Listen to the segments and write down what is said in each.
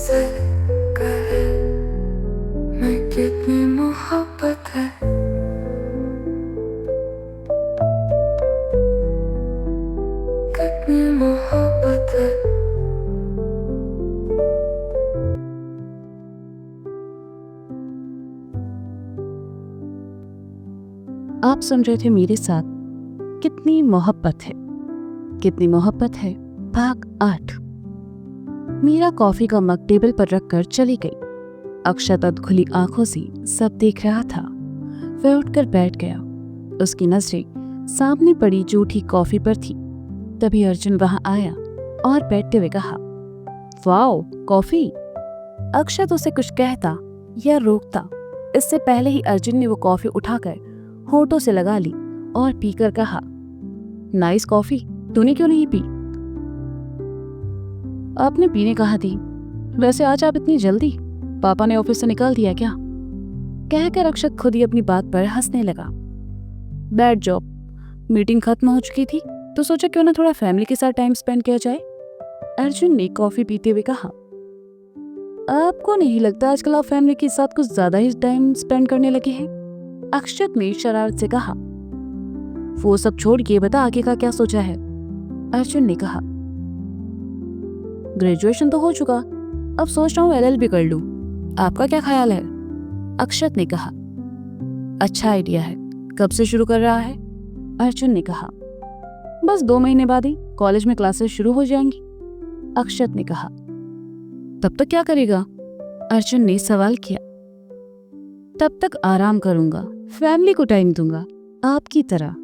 मुझसे कहे मैं कितनी मोहब्बत है। कितनी मोहब्बत है। आप सुन रहे थे मेरे साथ कितनी मोहब्बत है। कितनी मोहब्बत है भाग 8। मीरा कॉफी का मग टेबल पर रखकर चली गई। अक्षत खुली आंखों से सब देख रहा था। वह उठकर बैठ गया। उसकी नजरें सामने पड़ी जूठी कॉफी पर थी। तभी अर्जुन वहां आया और बैठते हुए कहा, वाओ कॉफी। अक्षत उसे कुछ कहता या रोकता, इससे पहले ही अर्जुन ने वो कॉफी उठाकर होठों से लगा ली और पीकर कहा, नाइस कॉफी, तूने क्यों नहीं पी? आपने पीने कहा थी। वैसे आज आप इतनी जल्दी? पापा ने ऑफिस से निकाल दिया क्या? कहकर अक्षत खुद ही अपनी बात पर हंसने लगा। Bad job. मीटिंग खत्म हो चुकी थी तो सोचा क्यों ना थोड़ा फैमिली के साथ टाइम स्पेंड किया जाए। अर्जुन ने कॉफी पीते हुए कहा, आपको नहीं लगता आजकल आप फैमिली के साथ कुछ ज्यादा ही टाइम स्पेंड करने लगे हैं? अक्षत ने शरारत से कहा। वो सब छोड़ के बता आगे का क्या सोचा है? अर्जुन ने कहा, ग्रेजुएशन तो हो चुका, अब सोच रहा हूँ LLB कर लूं। आपका क्या ख्याल है? अक्षत ने कहा, अच्छा आइडिया है। कब से शुरू कर रहा है? अर्जुन ने कहा, बस 2 महीने बाद ही कॉलेज में क्लासेस शुरू हो जाएंगी। अक्षत ने कहा, तब तक क्या करेगा? अर्जुन ने सवाल किया। तब तक आराम करूंगा, फैमिली को टाइम दूंगा, आपकी तरह।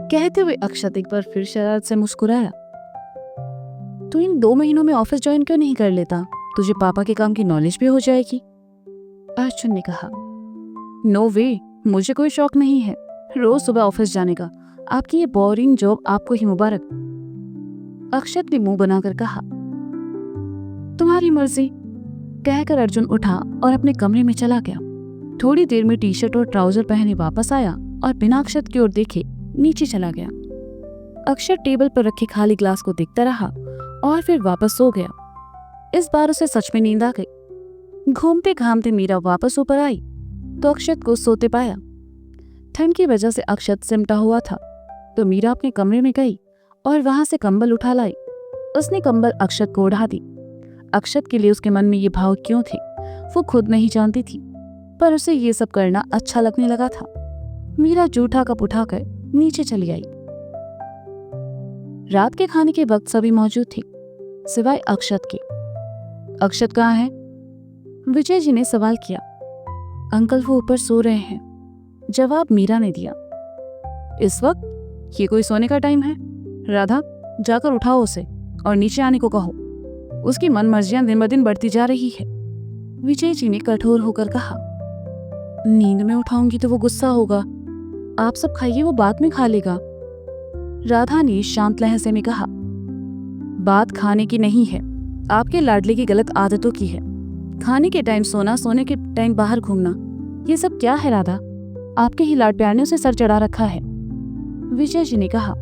कहते हुए अक्षत एक बार फिर शरारत से मुस्कुराया। तू इन 2 महीनों में ऑफिस ज्वाइन क्यों नहीं कर लेता? तुझे पापा के काम की नॉलेज भी हो जाएगी। अर्जुन ने कहा, नो वे, मुझे कोई शौक नहीं है रोज सुबह ऑफिस जाने का। आपकी ये बोरिंग जॉब आपको ही मुबारक। अक्षत ने मुंह बनाकर कहा, तुम्हारी मर्जी। कहकर अर्जुन उठा और अपने कमरे में चला गया। थोड़ी देर में टी-शर्ट और ट्राउजर पहने वापस आया और बिना अक्षत की ओर देखे नीचे चला गया। अक्षत टेबल पर रखे खाली ग्लास को देखता रहा और फिर वापस सो गया। इस बार उसे सच में नींद आ गई। घूमते घामते मीरा वापस ऊपर आई तो अक्षत को सोते पाया। ठंड की वजह से अक्षत सिमटा हुआ था तो मीरा अपने कमरे में गई और वहां से कंबल उठा लाई। उसने कंबल अक्षत को ओढ़ा दी। अक्षत के लिए उसके मन में ये भाव क्यों थे वो खुद नहीं जानती थी, पर उसे ये सब करना अच्छा लगने लगा था। मीरा जूठा कप उठाकर नीचे चली आई। रात के खाने के वक्त सभी मौजूद थे सिवाय अक्षत के। अक्षत कहाँ है? विजय जी ने सवाल किया। अंकल वो ऊपर सो रहे हैं, जवाब मीरा ने दिया। इस वक्त? ये कोई सोने का टाइम है? राधा, जाकर उठाओ उसे और नीचे आने को कहो। उसकी मन मर्जियां दिन ब दिन बढ़ती जा रही है। विजय जी ने कठोर होकर कहा। नींद में उठाऊंगी तो वो गुस्सा होगा। आप सब खाइए, वो बाद में खा लेगा। राधा ने शांत लहजे में कहा, बात खाने की नहीं है, आपके लाडले की गलत आदतों की है। खाने के टाइम सोना, सोने के टाइम बाहर घूमना, ये सब क्या है राधा? आपके ही लाड प्यार ने उसे सर चढ़ा रखा है। विजय जी ने कहा,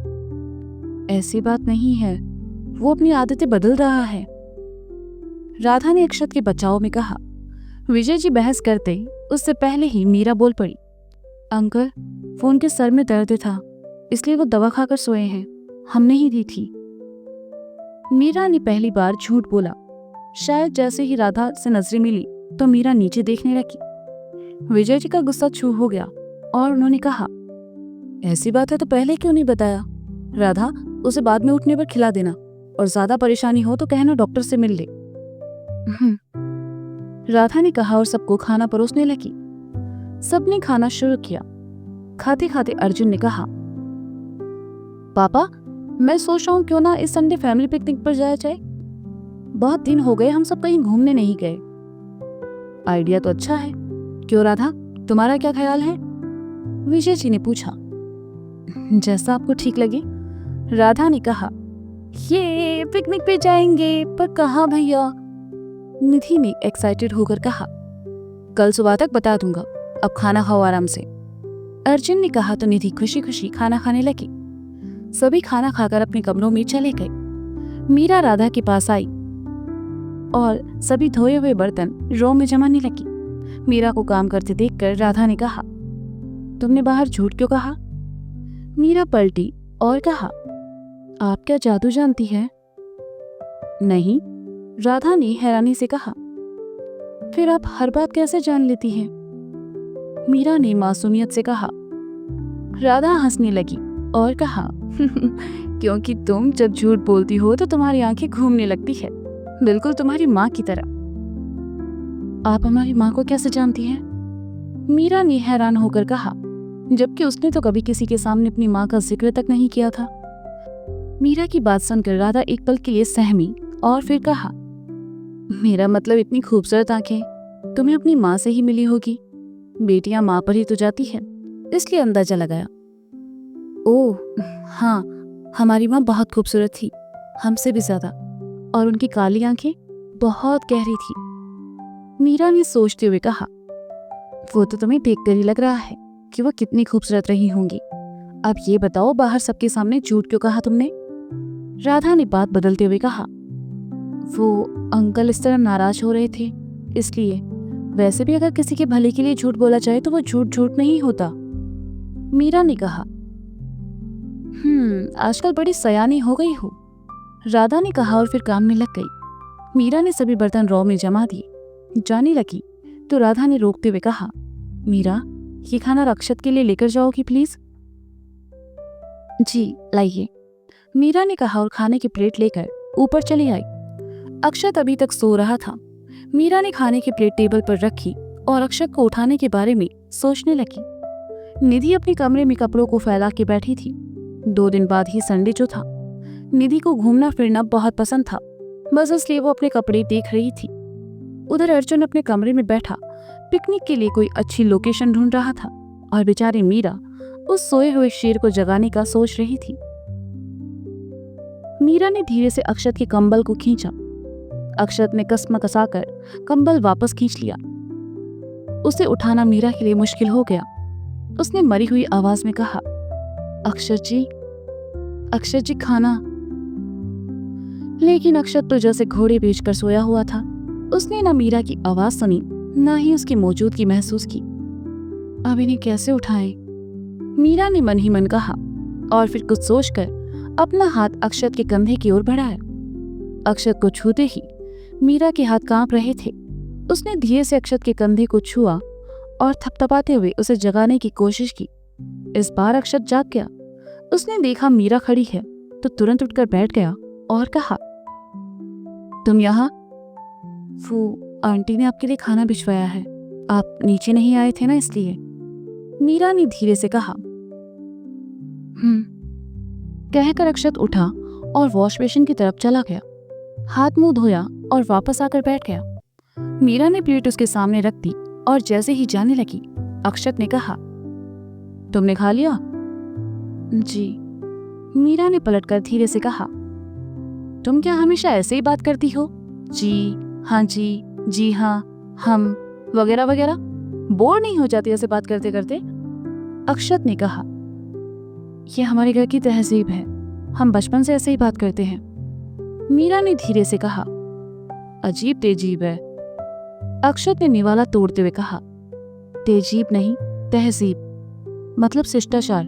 ऐसी बात नहीं है, वो अपनी आदतें बदल रहा है। राधा ने अक्षत के बचाव में कहा। विजय जी बहस करते उससे पहले ही मीरा बोल पड़ी, अंकल वो उनके सर में दर्द था इसलिए वो दवा खाकर सोए हैं, हमने ही दी थी। मीरा ने पहली बार झूठ बोला। शायद जैसे ही राधा से नजरें मिली तो मीरा नीचे देखने लगी। विजय जी का गुस्सा छू हो गया और उन्होंने कहा, ऐसी बात है तो पहले क्यों नहीं बताया? राधा, उसे बाद में उठने पर खिला देना और ज्यादा परेशानी हो तो कहना डॉक्टर से मिल ले। राधा ने कहा और सबको खाना परोसने लगी। सबने खाना शुरू किया। खाते खाते अर्जुन ने कहा, पापा मैं सोच रहा हूँ क्यों ना इस संडे फैमिली पिकनिक पर जाया जाए। बहुत दिन हो गए हम सब कहीं घूमने नहीं गए। आइडिया तो अच्छा है। क्यों राधा, तुम्हारा क्या ख्याल है? विजय जी ने पूछा। जैसा आपको ठीक लगे। राधा ने कहा, ये पिकनिक पे जाएंगे पर कहाँ भैया? निधि ने एक्साइटेड होकर कहा, कल सुबह तक बता दूंगा, अब खाना खाओ आराम से। अर्जुन ने कहा तो निधि खुशी खुशी खाना खाने लगी। सभी खाना खाकर अपने कमरों में चले गए। मीरा राधा के पास आई। और सभी धोए हुए बर्तन रो में जमाने लगी। मीरा को काम करते देखकर राधा ने कहा, तुमने बाहर झूठ क्यों कहा? मीरा पलटी और कहा, आप क्या जादू जानती है? नहीं, राधा ने हैरानी से कहा। फिर आप हर बात कैसे जान लेती हैं? मीरा ने मासूमियत से कहा। राधा हंसने लगी और कहा, क्योंकि तुम जब झूठ बोलती हो तो तुम्हारी आंखें घूमने लगती है, बिल्कुल तुम्हारी माँ की तरह। आप हमारी माँ को कैसे जानती हैं? मीरा ने हैरान होकर कहा, जबकि उसने तो कभी किसी के सामने अपनी माँ का जिक्र तक नहीं किया था। मीरा की बात सुनकर राधा एक पल के लिए सहमी और फिर कहा, मेरा मतलब इतनी खूबसूरत आंखें तुम्हें अपनी माँ से ही मिली होगी। बेटियां माँ पर ही तो जाती है, इसलिए अंदाजा लगाया। ओह हाँ, हमारी माँ बहुत खूबसूरत थी, हमसे भी ज्यादा, और उनकी काली आंखें बहुत गहरी थी। मीरा ने सोचते हुए कहा, वो तो तुम्हें देखकर ही लग रहा है कि वो कितनी खूबसूरत रही होंगी। अब ये बताओ, बाहर सबके सामने झूठ क्यों कहा तुमने? राधा ने बात बदलते हुए कहा, वो अंकल इस तरह नाराज हो रहे थे, इसलिए। वैसे भी अगर किसी के भले के लिए झूठ बोला जाए तो वो झूठ झूठ नहीं होता। मीरा ने कहा, आजकल बड़ी सयानी हो गई हो, राधा ने कहा और फिर काम में लग गई। मीरा ने सभी बर्तन रौ में जमा दिए। जाने लगी तो राधा ने रोकते हुए कहा, मीरा, ये खाना अक्षत के लिए लेकर जाओगी प्लीज? जी लाइए, मीरा ने कहा और खाने की प्लेट लेकर ऊपर चली आई। अक्षत अभी तक सो रहा था। मीरा ने खाने की प्लेट टेबल पर रखी और अक्षत को उठाने के बारे में सोचने लगी। निधि अपने कमरे में कपड़ों को फैला के बैठी थी। 2 दिन बाद ही संडे जो था। निधि को घूमना फिरना बहुत पसंद था, बस इसलिए वो अपने कपड़े देख रही थी। उधर अर्जुन अपने कमरे में बैठा पिकनिक के लिए कोई अच्छी लोकेशन ढूंढ रहा था और बेचारी मीरा उस सोए हुए शेर को जगाने का सोच रही थी। मीरा ने धीरे से अक्षत के कंबल को खींचा। अक्षत ने कसम कसाकर कंबल वापस खींच लिया। उसे उठाना मीरा के लिए मुश्किल हो गया। उसने मरी हुई आवाज में कहा, अक्षत जी खाना। लेकिन अक्षत तो जैसे घोड़े बेचकर सोया हुआ था। उसने ना मीरा की आवाज सुनी, ना ही उसकी मौजूदगी महसूस की। अब इन्हें कैसे उठाएं? मीरा ने मन ही मन कहा और फिर कुछ सोचकर अपना हाथ अक्षत के कंधे की ओर बढ़ाया। अक्षत को छूते ही मीरा के हाथ कांप रहे थे। उसने धीरे से अक्षत के कंधे को छुआ और थपथपाते हुए उसे जगाने की कोशिश की। इस बार अक्षत जाग गया। उसने देखा मीरा खड़ी है तो तुरंत उठकर बैठ गया और कहा, तुम यहाँ? वो आंटी ने आपके लिए खाना भिजवाया है, आप नीचे नहीं आए थे ना, इसलिए। मीरा ने धीरे से कहा। कहकर अक्षत उठा और वॉश बेसिन की तरफ चला गया। हाथ मुंह धोया और वापस आकर बैठ गया। मीरा ने प्लेट उसके सामने रख दी और जैसे ही जाने लगी, अक्षत ने कहा, तुमने खा लिया? जी। मीरा ने पलटकर धीरे से कहा, तुम क्या हमेशा ऐसे ही बात करती हो? जी हाँ, जी हाँ, हम वगैरह वगैरह। बोर नहीं हो जाती ऐसे बात करते करते? अक्षत ने कहा, यह हमारे घर की तहजीब है, हम बचपन से ऐसे ही बात करते हैं। मीरा ने धीरे से कहा, अजीब तेजीब है। अक्षत ने निवाला तोड़ते हुए कहा, तेजीब नहीं, तहजीब, मतलब शिष्टाचार।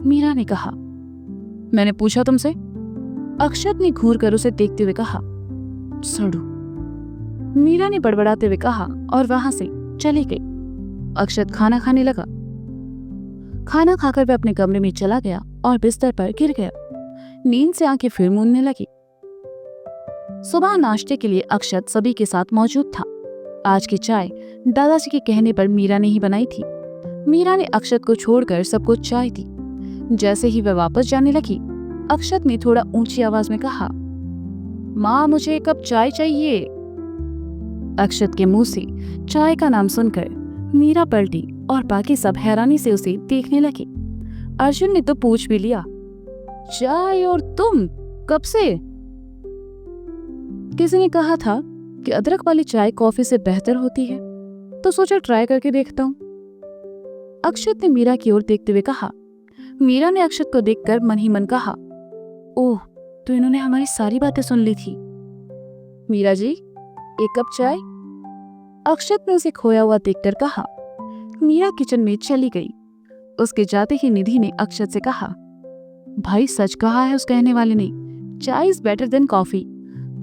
मीरा ने कहा, मैंने पूछा तुमसे? अक्षत ने घूर कर उसे देखते हुए कहा, सड़ू। मीरा ने बड़बड़ाते हुए कहा और वहां से चली गई। अक्षत खाना खाने लगा। खाना खाकर वह अपने कमरे में चला गया और बिस्तर पर गिर गया। नींद से आंखें फिर मूंदने लगी। सुबह नाश्ते के लिए अक्षत सभी के साथ मौजूद था। आज की चाय दादाजी के कहने पर मीरा ने ही बनाई थी। मीरा ने अक्षत को छोड़कर सबको चाय दी। जैसे ही वह वापस जाने लगी, अक्षत ने थोड़ा ऊंची आवाज में कहा, माँ, मुझे एक कप चाय चाहिए। अक्षत के मुंह से चाय का नाम सुनकर मीरा पलटी और बाकी सब हैरानी से उसे देखने लगे। अर्जुन ने तो पूछ भी लिया, चाय और तुम कब से? किसी ने कहा था कि अदरक वाली चाय कॉफी से बेहतर होती है, तो सोचा ट्राई करके देखता हूं। अक्षत ने मीरा की ओर देखते हुए कहा। मीरा ने अक्षत को देखकर मन ही मन कहा, ओह, तो इन्होंने हमारी सारी बातें सुन ली थी। मीरा जी, एक कप चाय। अक्षत ने उसे खोया हुआ देखकर कहा। मीरा किचन में चली गई। उसके जाते ही निधि ने अक्षत से कहा, भाई सच कहा है उस कहने वाले ने, chai is better than coffee.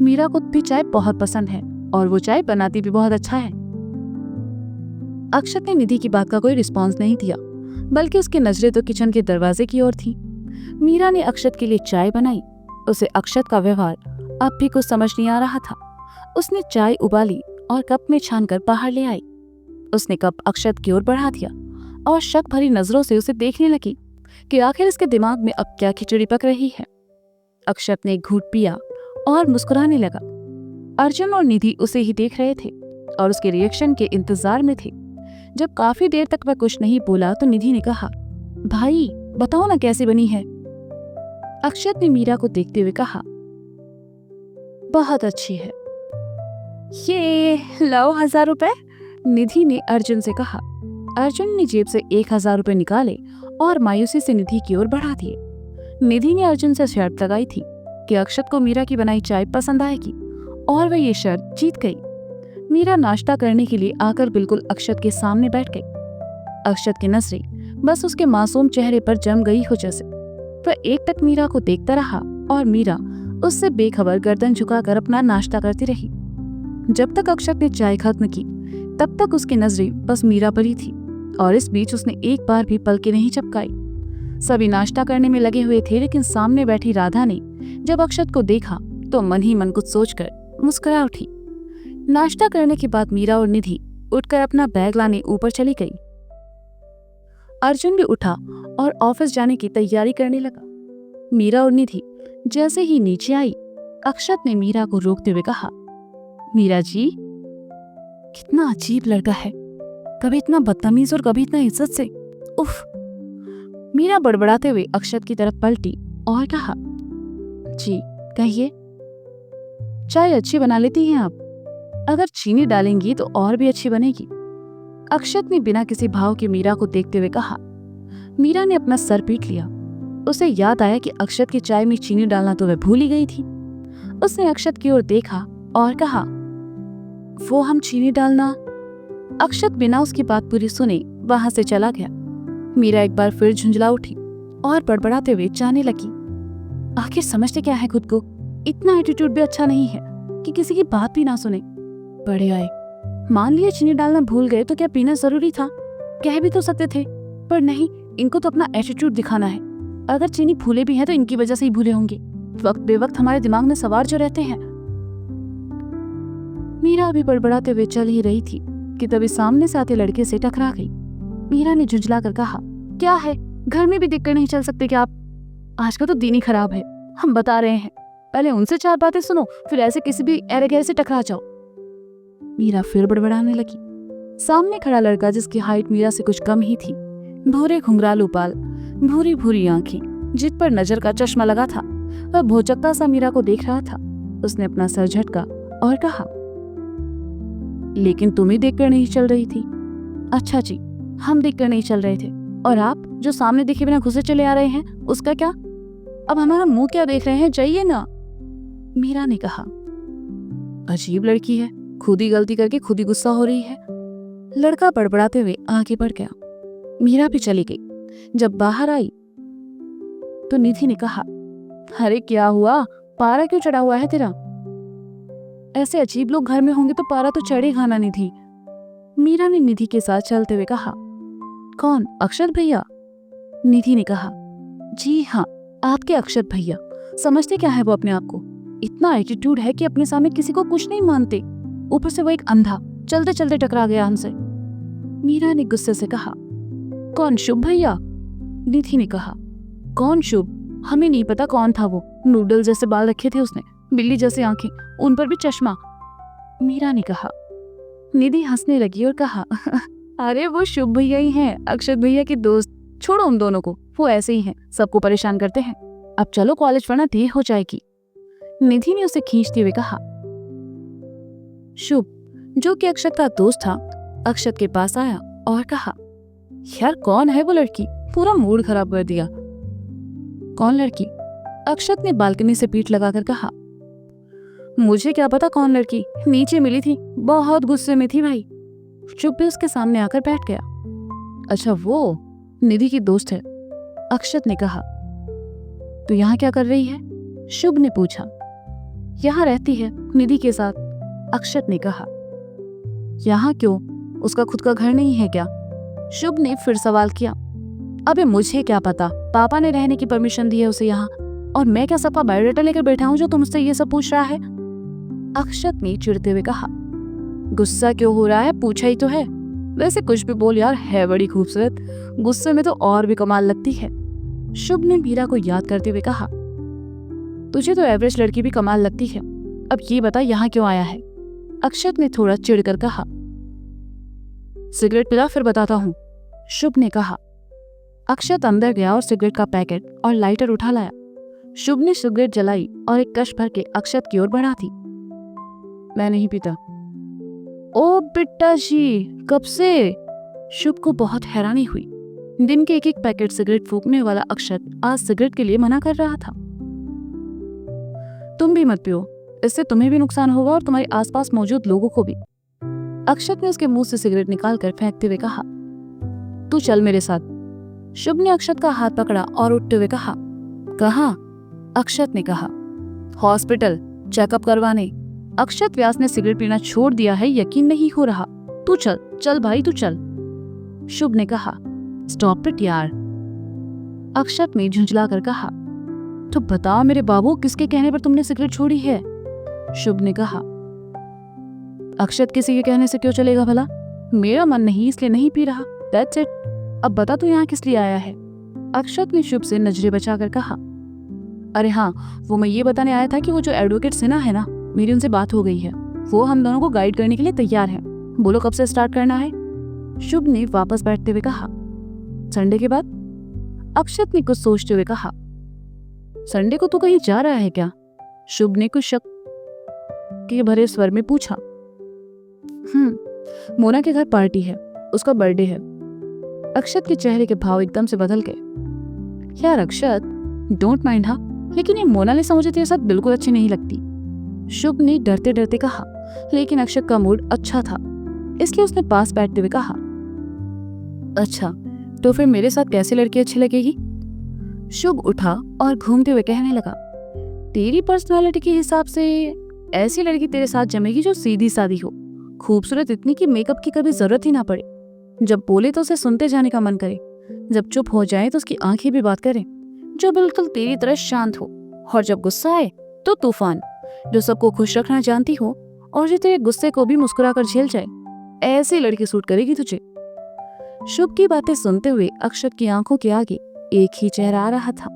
Meera को भी चाय बहुत पसंद है और वो चाय बनाती भी बहुत अच्छा है। अक्षत ने निधि की बात का कोई रिस्पॉन्स नहीं दिया, बल्कि उसकी नजरें तो किचन के दरवाजे की ओर थी। मीरा ने अक्षत के लिए चाय बनाई। उसे अक्षत का व्यवहार अब भी कुछ समझ नहीं आ रहा था। उसने चाय उबाली और कप में छानकर बाहर ले आई। उसने कप अक्षत की ओर बढ़ा दिया और शक भरी नजरों से उसे देखने लगी कि आखिर इसके दिमाग में अब क्या खिचड़ी पक रही है। अक्षत ने एक घूंट पिया और मुस्कुराने लगा। अर्जुन और निधि उसे ही देख रहे थे और उसके रिएक्शन के इंतजार में थे। जब काफी देर तक वह कुछ नहीं बोला तो निधि ने कहा, भाई बताओ ना कैसे बनी है। अक्षत ने मीरा को देखते हुए कहा, बहुत अच्छी है। ये लाओ 1000 रुपए। निधि ने अर्जुन से कहा। अर्जुन ने जेब से 1000 रुपए निकाले और मायूसी से निधि की ओर बढ़ा दिए। निधि ने अर्जुन से शर्त लगाई थी कि अक्षत को मीरा की बनाई चाय पसंद आएगी और वह ये शर्त जीत गई। मीरा नाश्ता करने के लिए आकर बिल्कुल अक्षत के सामने बैठ गई। अक्षत की नजरें बस उसके मासूम चेहरे पर जम गई हो जैसे। वह एक टक मीरा को देखता रहा और मीरा उससे बेखबर गर्दन झुकाकर अपना नाश्ता करती रही। जब तक अक्षत ने चाय खत्म की तब तक उसकी नजरें बस मीरा पर ही थी और इस बीच उसने एक बार भी पलकें नहीं झपकाई। सभी नाश्ता करने में लगे हुए थे, लेकिन सामने बैठी राधा ने जब अक्षत को देखा तो मन ही मन कुछ सोचकर मुस्कुरा उठी। नाश्ता करने के बाद मीरा और निधि उठकर अपना बैग लाने ऊपर चली गई। अर्जुन भी उठा और ऑफिस जाने की तैयारी करने लगा। मीरा और निधि जैसे ही नीचे आई, अक्षत ने मीरा को रोकते हुए कहा, मीरा जी, कितना अजीब लड़का है, कभी इतना बदतमीज और कभी इतना इज्जत से। उफ। मीरा बड़बड़ाते हुए अक्षत की तरफ पलटी और कहा, जी कहिए। चाय अच्छी बना लेती हैं आप, अगर चीनी डालेंगी तो और भी अच्छी बनेगी। अक्षत ने बिना किसी भाव के मीरा को देखते हुए कहा। मीरा ने अपना सर पीट लिया। उसे याद आया कि अक्षत की चाय में चीनी डालना तो वह भूल ही गई थी। उसने अक्षत की ओर देखा और कहा, वो हम चीनी डालना। अक्षत बिना उसकी बात पूरी सुने वहां से चला गया। मीरा एक बार फिर झुंझला उठी और बड़बड़ाते हुए जाने लगी। आखिर समझते क्या है खुद को, इतना एटीट्यूड भी अच्छा नहीं है कि किसी की बात भी ना सुने। बड़े आए, मान लिया चीनी डालना भूल गए तो क्या पीना जरूरी था? कह भी तो सकते थे, पर नहीं, इनको तो अपना एटीट्यूड दिखाना है। अगर चीनी भूले भी हैं तो इनकी वजह से ही भूले होंगे। वक्त बेवक्त हमारे दिमाग में सवार जो रहते हैं। मीरा अभी बड़बड़ाते हुए चल ही रही थी कि तभी सामने से आते लड़के से टकरा गई। मीरा ने झुंझला कर कहा, क्या है, घर में भी दिखकर नहीं चल सकते क्या आप? आज का तो दिन ही खराब है, हम बता रहे हैं। पहले उनसे 4 बातें सुनो, फिर ऐसे किसी भी ऐरे गैरे से टकरा जाओ। मीरा फिर बड़बड़ाने लगी। सामने खड़ा लड़का, जिसकी हाइट मीरा से कुछ कम ही थी, भूरे घुंघरालू बाल, भूरी भूरी आंखें, जिस पर नजर का चश्मा लगा था, वह भौचक्का सा मीरा को देख रहा था। उसने अपना सर झटका और कहा, लेकिन तुम ही देखकर नहीं चल रही थी। अच्छा जी, हम देखकर नहीं चल रहे थे, और आप जो सामने देखे बिना घुसे चले आ रहे हैं, उसका क्या? अब हमारा मुंह क्या देख रहे हैं, जाइए ना। मीरा ने कहा, अजीब लड़की है, खुद ही गलती करके खुद ही गुस्सा हो रही है। लड़का बड़बड़ाते हुए आगे बढ़ गया। मीरा भी चली गई। जब बाहर आई तो निधि ने कहा, अरे क्या हुआ, पारा क्यों चढ़ा हुआ है तेरा? ऐसे अजीब लोग घर में होंगे तो पारा तो चढ़ेगा ना निधि। मीरा ने निधि के साथ चलते हुए कहा, कौन, अक्षत भैया? निधि ने कहा, जी हाँ, आपके अक्षत भैया। समझते क्या है वो अपने आप को? इतना एटीट्यूड है कि अपने सामने किसी को कुछ नहीं मानते। ऊपर से वो एक अंधा, चलते चलते टकरा गया हमसे। मीरा ने गुस्से से कहा, कौन, शुभ भैया? निधि ने कहा, कौन शुभ? हमें नहीं पता कौन था वो। नूडल जैसे बाल रखे थे उसने, बिल्ली जैसी आंखें, उन पर भी चश्मा। मीरा ने कहा। निधि हंसने लगी और कहा, अरे वो शुभ भैया ही हैं, अक्षत भैया के दोस्त। छोड़ो उन दोनों को, वो ऐसे ही हैं, सबको परेशान करते हैं। अब चलो कॉलेज, वरना देर हो जाएगी। निधि ने उसे खींचते हुए कहा। शुभ, जो कि अक्षत का दोस्त था, अक्षत के पास आया और कहा, यार कौन है वो लड़की? पूरा मूड खराब कर दिया। कौन लड़की? अक्षत ने बालकनी से पीठ लगाकर कहा। मुझे क्या पता कौन लड़की, नीचे मिली थी, बहुत गुस्से में थी भाई। शुभ भी उसके सामने आकर बैठ गया। अच्छा वो निधि की दोस्त है, अक्षत ने कहा। तो यहाँ क्या कर रही है? शुभ ने पूछा। यहाँ रहती है निधि के साथ, अक्षत ने कहा। यहाँ क्यों, उसका खुद का घर नहीं है क्या? शुभ ने फिर सवाल किया। अबे मुझे क्या पता, पापा ने रहने की परमिशन दी है उसे यहाँ, और मैं क्या सबका बायोडाटा लेकर बैठा हूँ जो तुमसे ये सब पूछ रहा है? अक्षत ने चिढ़ते हुए कहा। गुस्सा क्यों हो रहा है, पूछा ही तो है। वैसे कुछ भी बोल यार, है बड़ी खूबसूरत, गुस्से में तो और भी कमाल लगती है। शुभ ने मीरा को याद करते हुए कहा। तुझे तो एवरेज लड़की भी कमाल लगती है, अब ये बता यहाँ क्यों आया है? अक्षत ने थोड़ा चिढ़कर कहा। सिगरेट पिला फिर बताता हूँ, शुभ ने कहा। अक्षत अंदर गया और सिगरेट का पैकेट और लाइटर उठा लाया। शुभ ने सिगरेट जलाई और एक कश भर के अक्षत की ओर बढ़ा दी। मैं नहीं पीता। ओ बिट्टा जी, कब से? शुभ को बहुत हैरानी हुई। दिन के एक एक पैकेट सिगरेट फूकने वाला अक्षत आज सिगरेट के लिए मना कर रहा था। तुम भी मत पियो, इससे तुम्हें भी नुकसान होगा और तुम्हारे आसपास मौजूद लोगों को भी। अक्षत ने उसके मुंह से सिगरेट निकालकर फेंकते हुए कहा। तू चल मेरे साथ। शुभ ने अक्षत का हाथ पकड़ा और उठते हुए कहा। कहाँ? अक्षत ने कहा। हॉस्पिटल, चेकअप करवाने। अक्षत व्यास ने सिगरेट पीना छोड़ दिया है, यकीन नहीं हो रहा। तू चल, चल भाई तू चल, शुभ ने कहा। स्टॉप इट यार, अक्षत ने झुंझला कर कहा। तो बताओ मेरे बाबू, किसके कहने पर तुमने सिगरेट छोड़ी है? शुभ ने कहा। अक्षत किसी के कहने से क्यों चलेगा भला? मेरा मन नहीं इसलिए नहीं पी रहा, दैट्स इट। अब बता तू यहाँ किस लिए आया है? अक्षत ने शुभ से नजरें बचाकर कहा। अरे हाँ, वो मैं ये बताने आया था कि वो जो एडवोकेट सिन्हा है ना, मेरी उनसे बात हो गई है। वो हम दोनों को गाइड करने के लिए तैयार है। बोलो कब से स्टार्ट करना है? शुभ ने वापस बैठते हुए कहा। संडे के बाद, अक्षत ने कुछ सोचते हुए कहा। संडे को तू कहीं जा रहा है क्या? शुभ ने कुछ शक के भरे स्वर में पूछा। मोना के घर पार्टी है, उसका बर्थडे है। अक्षत के चेहरे के भाव एकदम से बदल गए। यार अक्षत, डोंट माइंड हाँ, लेकिन ये मोनालिसा मुझे तेरे साथ बिल्कुल अच्छी नहीं लगती, शुभ ने डरते डरते कहा। लेकिन अक्षत का मूड अच्छा था, इसलिए उसने पास बैठते हुए कहा। अच्छा, तो फिर मेरे साथ कैसी लड़की अच्छी लगेगी? शुभ उठा और घूमते हुए कहने लगा। तेरी पर्सनालिटी के हिसाब से ऐसी लड़की तेरे साथ जमेगी जो सीधी सादी हो, खूबसूरत इतनी कि मेकअप की कभी जरूरत ही ना पड़े, जब बोले तो उसे सुनते जाने का मन करे, जब चुप हो जाए तो उसकी आंखें भी बात करें, जो बिल्कुल तेरी तरह शांत हो, और जब गुस्सा आए तो तूफान, जो सबको खुश रखना जानती हो और जो तेरे गुस्से को भी मुस्कुराकर झेल जाए। ऐसी लड़की सूट करेगी तुझे। शुभ की बातें सुनते हुए अक्षत की आंखों के आगे एक ही चेहरा आ रहा था।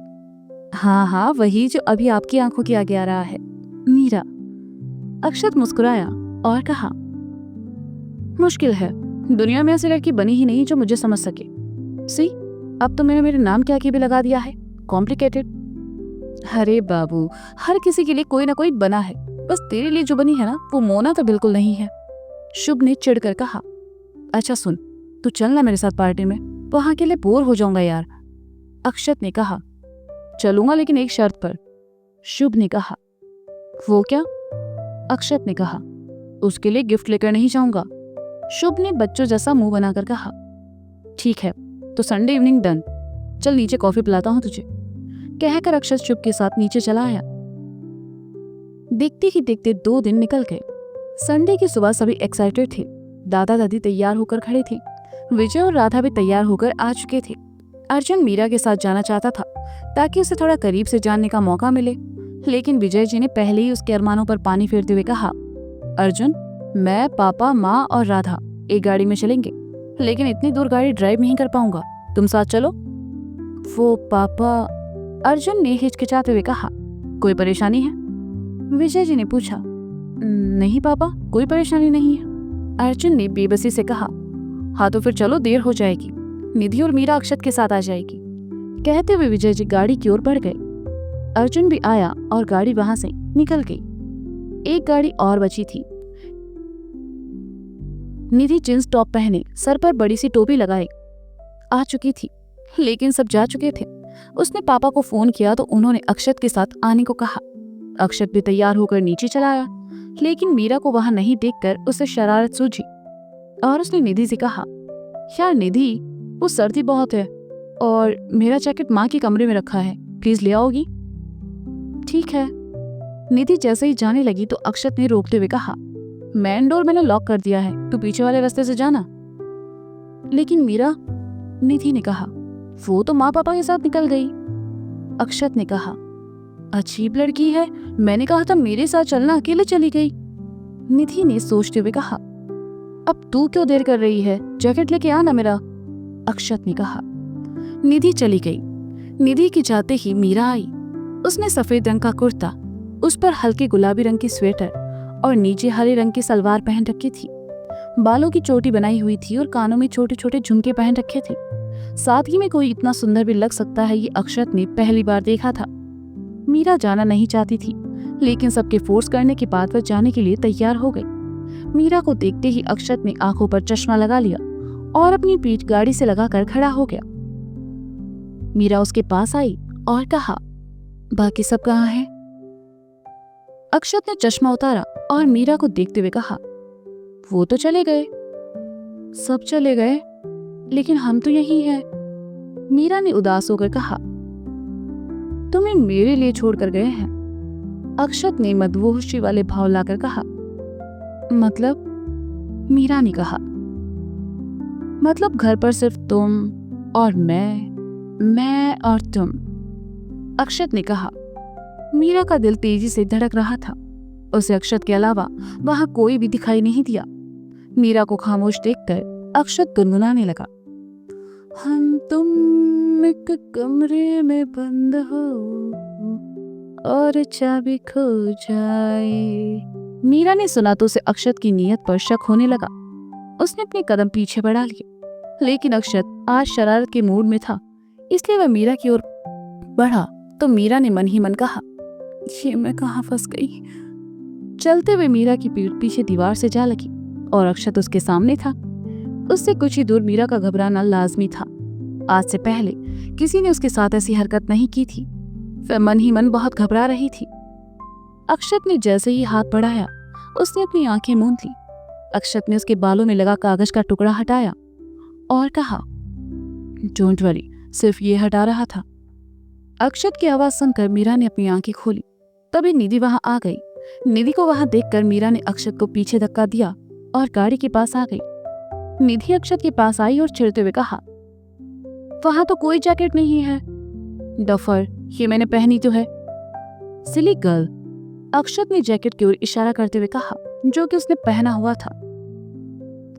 हाँ, वही जो अभी आपकी आंखों के आगे आ रहा है, मीरा। अक्षत मुस्कुराया और कहा। मुश्किल है, दुनिया में ऐसी लड़की बनी ही नहीं जो मुझे समझ सके। सी, अब तो मैंने मेरे नाम के आगे भी लगा दिया है, कॉम्प्लिकेटेड। अरे बाबू, हर किसी के लिए कोई ना कोई बना है, बस तेरे लिए जो बनी है ना, वो मोना तो बिल्कुल नहीं है, शुभ ने चिढ़कर कहा। अच्छा सुन, तू चलना मेरे साथ पार्टी में, वहां के लिए बोर हो जाऊंगा यार, अक्षत ने कहा। चलूंगा लेकिन एक शर्त पर, शुभ ने कहा। वो क्या? अक्षत ने कहा। उसके लिए गिफ्ट लेकर नहीं जाऊंगा, शुभ ने बच्चों जैसा मुंह बनाकर कहा। ठीक है, तो संडे इवनिंग डन, चल नीचे कॉफी पिलाता हूं तुझे, कहकर अक्षत शुभ के साथ नीचे चला आया। देखते ही देखते 2 दिन निकल गए। संडे की सुबह सभी एक्साइटेड थे। दादा दादी तैयार होकर खड़े थे, विजय और राधा भी तैयार होकर आ चुके थे। अर्जुन मीरा के साथ जाना चाहता था ताकि उसे थोड़ा करीब से जानने का मौका मिले, लेकिन विजय जी ने पहले ही उसके अरमानों पर पानी फेरते हुए कहा। अर्जुन, मैं, पापा, माँ और राधा एक गाड़ी में चलेंगे, लेकिन इतनी दूर गाड़ी ड्राइव नहीं कर पाऊंगा, तुम साथ चलो। वो पापा, अर्जुन ने हिचकिचाते हुए कहा। कोई परेशानी है? विजय जी ने पूछा। नहीं पापा, कोई परेशानी नहीं है, अर्जुन ने बेबसी से कहा। हाँ तो फिर चलो, देर हो जाएगी, निधि और मीरा अक्षत के साथ आ जाएगी, कहते हुए विजय जी गाड़ी की ओर बढ़ गए। अर्जुन भी आया और गाड़ी वहां से निकल गई। एक गाड़ी और बची थी। निधि जींस टॉप पहने, सर पर बड़ी सी टोपी लगाए आ चुकी थी, लेकिन सब जा चुके थे। उसने पापा को फोन किया तो उन्होंने अक्षत के साथ आने को कहा। अक्षत भी तैयार होकर नीचे चला आया, लेकिन मीरा को वहां नहीं देखकर उसे शरारत सूझी और उसने निधि से कहा, यार निधि, वो सर्दी बहुत है और मेरा जैकेट माँ के कमरे में रखा है, प्लीज ले आओगी? ठीक है। निधि जैसे ही जाने लगी तो अक्षत ने रोकते हुए कहा, मेन डोर मैंने लॉक कर दिया है, तू पीछे वाले रास्ते से जाना। लेकिन मीरा, निधि ने कहा, वो तो माँ पापा के साथ निकल गई। अक्षत ने कहा, अजीब लड़की है, मैंने कहा था मेरे साथ चलना, अकेले चली गई। निधि ने सोचते हुए कहा, अब तू क्यों देर कर रही है, जैकेट लेके आ ना मेरा। अक्षत ने कहा। निधि चली गई। निधि की जाते ही मीरा आई। उसने सफेद रंग का कुर्ता, उस पर हल्के गुलाबी रंग की स्वेटर और नीचे हरे रंग की सलवार पहन रखी थी। बालों की चोटी बनाई हुई थी और कानों में छोटे छोटे झुमके पहन रखे थे। सादगी में कोई इतना सुंदर भी लग सकता है, ये अक्षत ने पहली बार देखा था। मीरा जाना नहीं चाहती थी, लेकिन सबके फोर्स करने के बाद वह जाने के लिए तैयार हो गई। मीरा को देखते ही अक्षत ने आंखों पर चश्मा लगा लिया और अपनी पीठ गाड़ी से लगाकर खड़ा हो गया। मीरा उसके पास आई और कहा, बाकी सब कहाँ हैं? अक्षत ने चश्मा उतारा और मीरा को देखते हुए कहा, वो तो चले गए। सब चले गए, लेकिन हम तो यही हैं। मीरा ने उदास होकर कहा, तुम्हें मेरे लिए छोड़कर गए हैं। अक्षत ने मदहोशी वाले भाव लाकर कहा, मतलब? मीरा ने कहा, मतलब घर पर सिर्फ तुम और मैं और तुम। अक्षत ने कहा। मीरा का दिल तेजी से धड़क रहा था। उसे अक्षत के अलावा वहां कोई भी दिखाई नहीं दिया। मीरा को खामोश देखकर अक्षत गुनगुनाने लगा, हम तुम एक कमरे में बंद हो और चाबी खो जाए। मीरा ने सुना तो उसे अक्षत की नीयत पर शक होने लगा। उसने अपने कदम पीछे बढ़ा लिए, लेकिन अक्षत आज शरारत के मूड में था, इसलिए वह मीरा की ओर बढ़ा तो मीरा ने मन ही मन कहा, ये मैं कहाँ फंस गई। चलते हुए मीरा की पीठ पीछे दीवार से जा लगी और अक्षत उसके सामने था। उससे कुछ ही दूर मीरा का घबराना लाजमी था। आज से पहले किसी ने उसके साथ ऐसी हरकत नहीं की थी। वह मन ही मन बहुत घबरा रही थी। अक्षत ने जैसे ही हाथ बढ़ाया, उसने अपनी आंखें मूंद ली। अक्षत ने उसके बालों में लगा कागज का टुकड़ा हटाया और कहा, डोंट वरी, सिर्फ ये हटा रहा था। अक्षत की आवाज सुनकर मीरा ने अपनी आंखें खोली। तभी निधि वहां आ गई। निधि को वहां देखकर मीरा ने अक्षत को पीछे धक्का दिया और गाड़ी के पास आ गई। निधि अक्षत के पास आई और चिढ़ते हुए कहा, वहां तो कोई जैकेट नहीं है। डफर, ये मैंने पहनी तो है। सिली गर्ल, अक्षत ने जैकेट की ओर इशारा करते हुए कहा, जो कि उसने पहना हुआ था।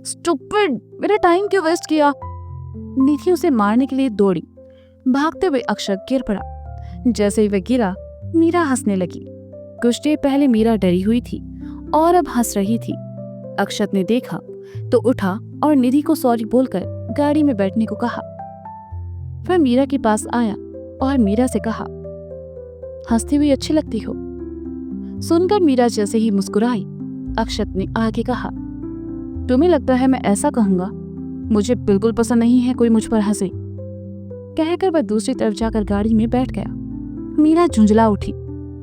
स्टूपिड, मेरा टाइम क्यों वेस्ट किया। निधि उसे मारने के लिए दौड़ी। भागते हुए अक्षत गिर पड़ा। जैसे ही वह गिरा, मीरा हंसने लगी। कुछ देर पहले मीरा डरी हुई थी और अब हंस रही थी। अक्षत ने देखा तो उठा और निधि को सॉरी बोलकर गाड़ी में बैठने को कहा। फिर मीरा के पास आया और मीरा से कहा, हंसती हुई अच्छी लगती हो। सुनकर मीरा जैसे ही मुस्कुराई, अक्षत ने आगे कहा, तुम्हें लगता है मैं ऐसा कहूंगा? मुझे बिल्कुल पसंद नहीं है कोई मुझ पर हंसे। कहकर वह दूसरी तरफ जाकर गाड़ी में बैठ गया। मीरा झुंझला उठी।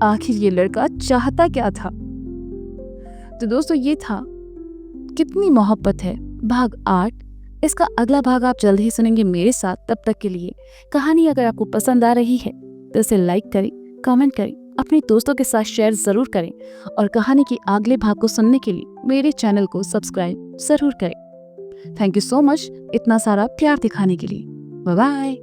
आखिर ये लड़का चाहता क्या था? तो दोस्तों, ये था कितनी मोहब्बत है भाग 8। इसका अगला भाग आप जल्द ही सुनेंगे मेरे साथ। तब तक के लिए कहानी अगर आपको पसंद आ रही है तो इसे लाइक करें, कमेंट करें, अपने दोस्तों के साथ शेयर जरूर करें और कहानी के अगले भाग को सुनने के लिए मेरे चैनल को सब्सक्राइब जरूर करें। थैंक यू सो मच इतना सारा प्यार दिखाने के लिए। Bye bye.